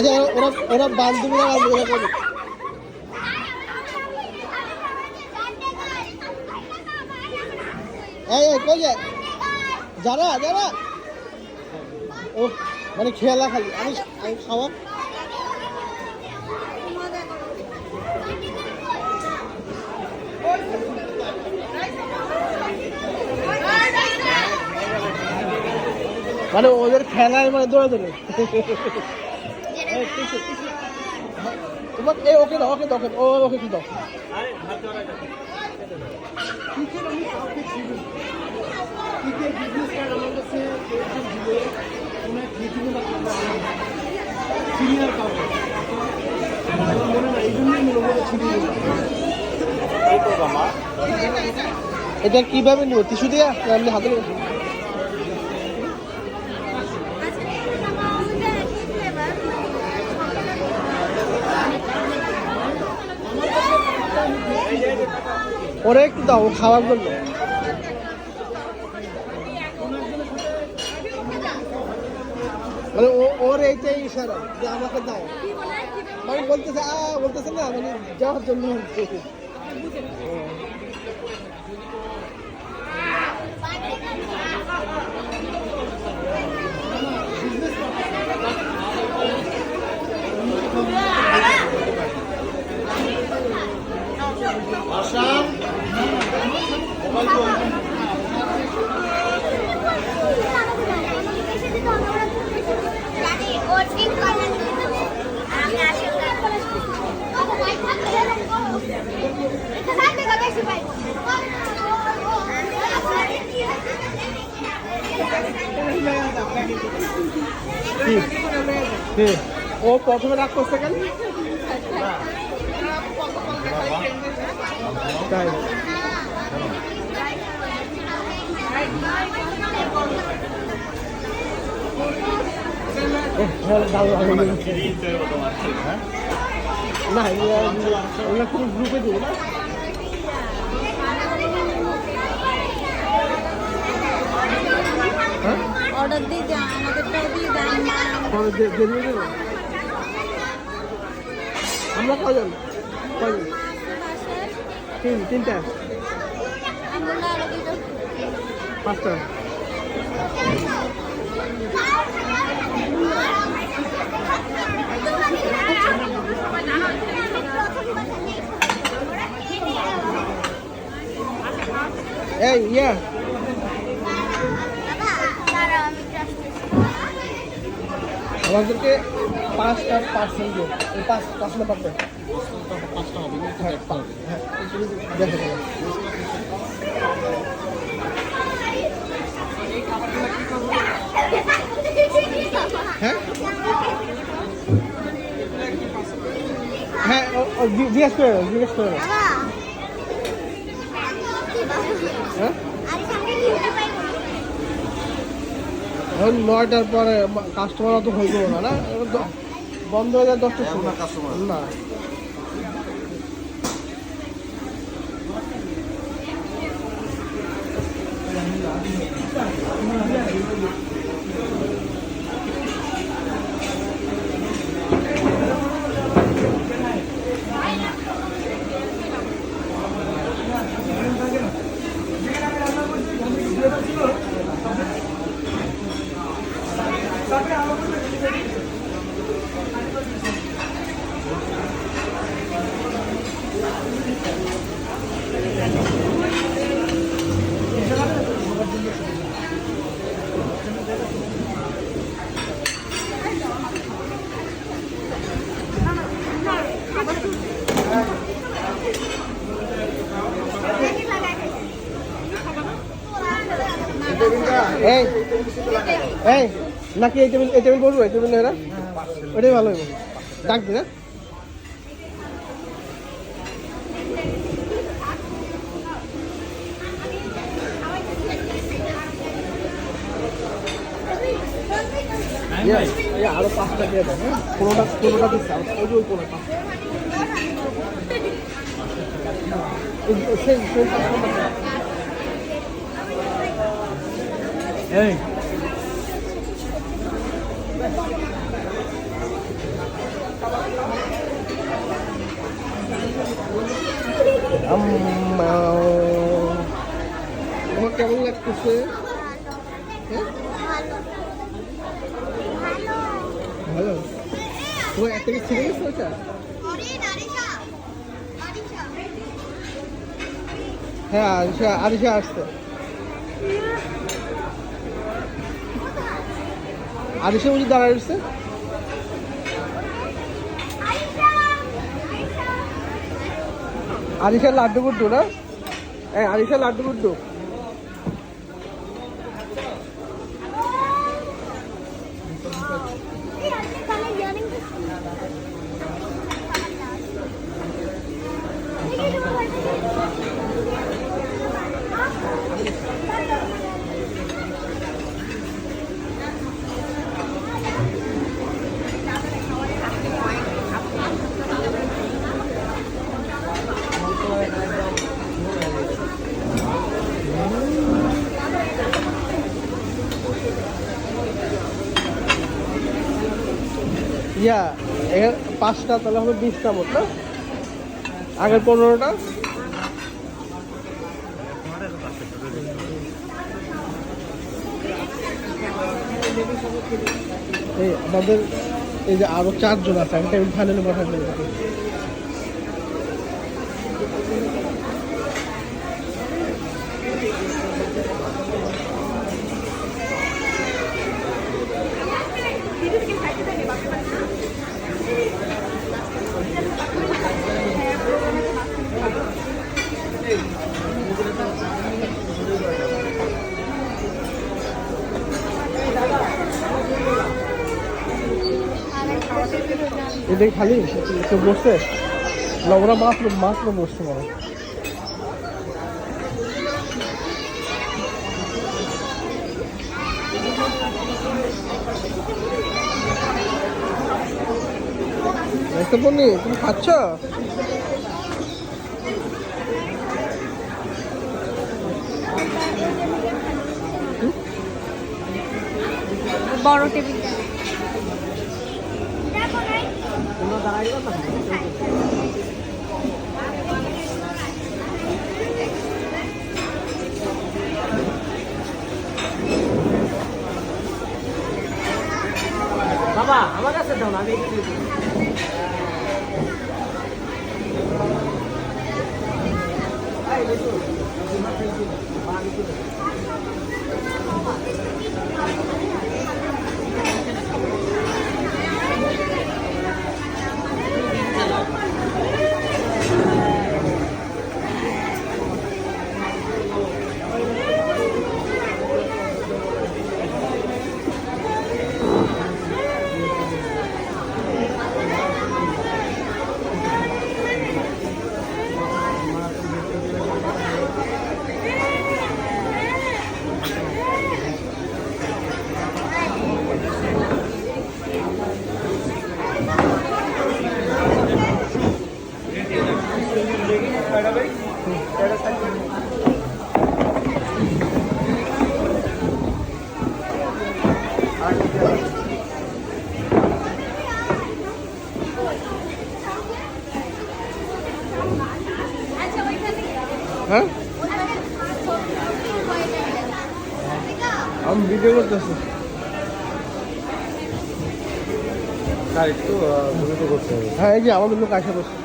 আচ্ছা ওরা ওরা বান্ধবীরা বান্ধবীরা করে এই কই যায় যারা যারা ও মানে খেলা খালি আমি খাওয়া মানে ওদের খেলায় মানে দৌড়াদৌড়ি তোমাকে ওকে দাও ওকে দাও ও ওকে কি দাও এটা কিভাবে নিব টিস্যু দিয়া আপনি হাতে ওরে একটু দাও খাওয়ার জন্য মানে ওর এইটাই ইশারা যে আমাকে দাও মানে বলতেছে না মানে যাওয়ার জন্য ও প্রথমে রাগ করছে কেন তাই না ওরা কোনো গ্রুপে দেবো না অর্ডার দিয়ে দেন আমাদেরটাও দিয়ে দেন আমরা কজন তিনটা পাঁচটা এই ইয়া আমাদেরকে 5% দিও এই 5 না পাবে 5টা হবে হ্যাঁ দেখো হ্যাঁ হ্যাঁ জিজ্ঞেস করে হ্যাঁ এখন 9টার পরে কাস্টমার অত হয়ে যাবো না বন্ধ হয়ে যায় 10টার সময় কাস্টমার না এই এই নাকি এই টেবিল বলবো এই টেবিল এরা ওটাই ভালো হইব ডাক দি না আরো 5টা দিয়ে দেন হ্যাঁ কোনোটা দিচ্ছে ওই যে ওই কোনোটা এই তোমার কেমন লাগতেছে? হ্যাঁ ভালো। তোমার একটা কি ছিঁড়ে গেছে ওটা? হ্যাঁ আরিশা আরিশা আসছে। আরিশা বুঝি দাঁড়ায় উঠছে। আরিশা লাড্ডু গুড্ডু না? হ্যাঁ আরিশা লাড্ডু গুড্ডু। ইয়া এর 5টা তাহলে হবে 20টা মোট না? আগের 15টা। এই আমাদের এই যে আরো 4 জন আছে, আমি টেবিল ফাইনালে বসাতে হবে। এটাই খালি কেউ বসছে না? ওরা মাত্র বসছে মানে। তুমি খাচ্ছ? বড় টেবিল বাবা আমার কাছে দাও না, আমি হ্যাঁ আমি ভিডিও করতেছি। একটু করতে হবে। হ্যাঁ এই যে আমাদের লোক আসে বসে।